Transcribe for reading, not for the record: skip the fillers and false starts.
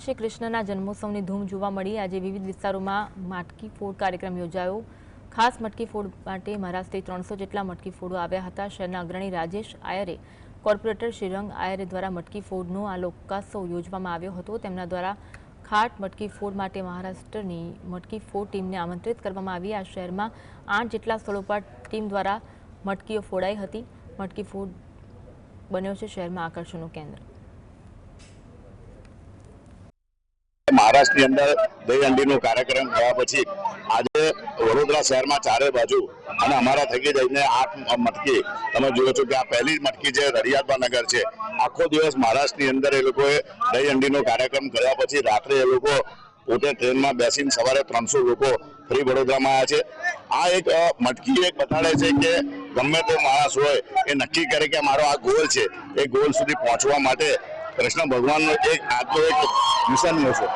શ્રી કૃષ્ણના જન્મોત્સવની ધૂમ જોવા મળી। આજે વિવિધ વિસ્તારોમાં મટકી ફોડ કાર્યક્રમ યોજાયો। ખાસ મટકી ફોડ માટે મહારાષ્ટ્રથી 300 જેટલા મટકી ફોડો આવ્યા હતા। શહેરના અગ્રણી રાજેશ આયરે, કોર્પોરેટર શ્રીરંગ આયરે દ્વારા મટકી ફોડનો આ લોકોત્સવ યોજવામાં આવ્યો હતો। તેમના દ્વારા ખાટ મટકી ફોડ માટે મહારાષ્ટ્રની મટકી ફોડ ટીમને આમંત્રિત કરવામાં આવી। આ શહેરમાં 8 જેટલા સ્થળો પર ટીમ દ્વારા મટકીઓ ફોડાઈ હતી। મટકી ફોડ બન્યો છે શહેરમાં આકર્ષણનું કેન્દ્ર। महाराष्ट्र अंदर दही हंडी कार्यक्रम थया पछी आज वडोदरा शहर में चारे बाजू અને અમારા થકી જઈને 8 મટકી તમે જોયો છો કે આ પહેલી મટકી જે રડિયાદવા નગર છે આખો દિવસ મહારાષ્ટ્રની અંદર એ લોકોએ દહી હંડીનો કાર્યક્રમ કર્યા પછી રાત્રે એ લોકો પોતે ટ્રેનમાં બેસીને સવારે 300 લોકો ફરી વડોદરામાં આવ્યા છે। આ એક મટકી એક બતાડે છે કે ગમે તે માણસ હોય એ નક્કી કરે કે મારો આ ગોલ છે એ ગોલ સુધી પહોંચવા માટે કૃષ્ણ ભગવાનનો એક આજનો એક નિશાની હશે।